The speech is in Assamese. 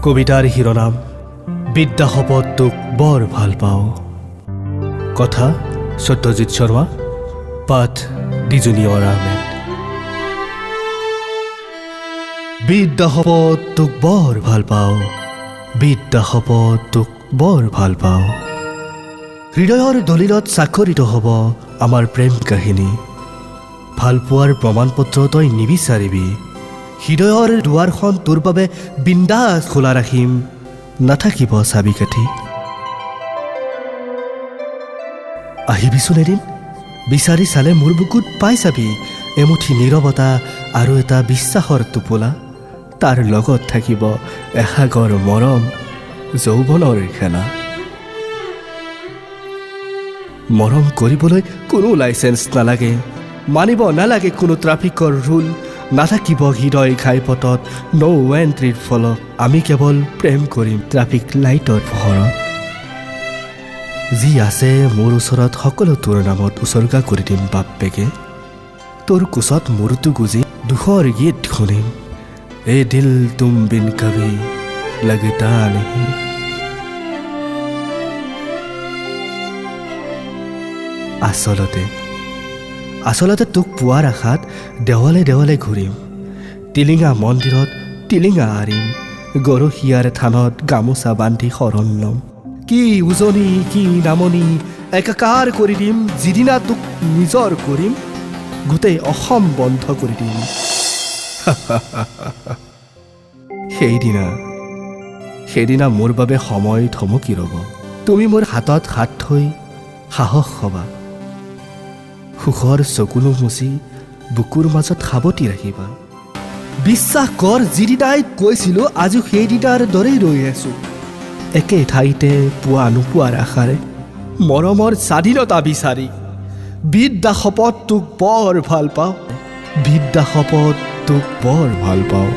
কবিতাৰ শিৰোনাম বিদ্যা শপত তোক বৰ ভাল পাওঁ। কথা সত্যজিৎ শৰ্মা, পাঠ ডিজুনিয়ৰ আহমেদ। বিদ্যা শপত তোক বৰ ভাল পাওঁ, বিদ্যা শপত তোক বৰ ভাল পাওঁ। হৃদয়ৰ দলিলত স্বাক্ষৰিত হ'ব আমাৰ প্ৰেম কাহিনী। ভালপোৱাৰ প্ৰমাণপত্ৰ তই নিবিচাৰিবি। হৃদয়ৰ দুৱাৰখন তোৰ বাবে বিন্দাছ খোলা ৰাখিম, নাথাকিব চাবি কাঠি। আহিবিচোন এদিন, বিচাৰি চালে মোৰ বুকুত পাই যাবি এমুঠি নীৰৱতা আৰু এটা বিশ্বাসৰ টোপোলা। তাৰ লগত থাকিব এসাগৰ মৰম, যৌৱনৰ খেলা। মৰম কৰিবলৈ কোনো লাইচেন্স নালাগে, মানিব নালাগে কোনো ট্ৰাফিকৰ ৰুল, নাথাকিব হৃদয় ঘাইপথত নৌ এণ্ট্ৰিৰ ফলত। আমি কেৱল প্ৰেম কৰিম ট্ৰাফিক লাইটৰ পোহৰত। যি আছে মোৰ ওচৰত সকলো তোৰ নামত উচৰ্গা কৰি দিম বাপ্পেকে। তোৰ কোচত মূৰটো গুজি দুখৰ গীত শুনিম, এ দিল তুম বিন কভি লগতা নেহি। আচলতে তোক পোৱাৰ আশাত দেৱালে দেৱালে ঘূৰিম, টিলিঙা মন্দিৰত টিলিঙা আৰিম, গৰখীয়াৰ থানত গামোচা বান্ধি শৰণ ল'ম। কি উজনি কি নামনি একাকাৰ কৰি দিম, যিদিনা তোক নিজৰ কৰিম গোটেই অসম বন্ধ কৰি দিম। সেইদিনা মোৰ বাবে সময় থমকি ৰ'ব। তুমি মোৰ হাতত হাত থৈ সাহস হ'বা, সুখৰ চকুলো মুচি বুকুৰ মাজত সাৱটি ৰাখিবা। বিশ্বাস কৰ, যিদিনাই কৈছিলোঁ আজিও সেইদিনাৰ দৰেই ৰৈ আছোঁ, একে ঠাইতে পোৱা নোপোৱাৰ আশাৰে, মৰমৰ স্বাধীনতা বিচাৰি। বিদ্যা শপত তোক বৰ ভাল পাওঁ, বিদ্যা শপত তোক বৰ ভাল পাওঁ।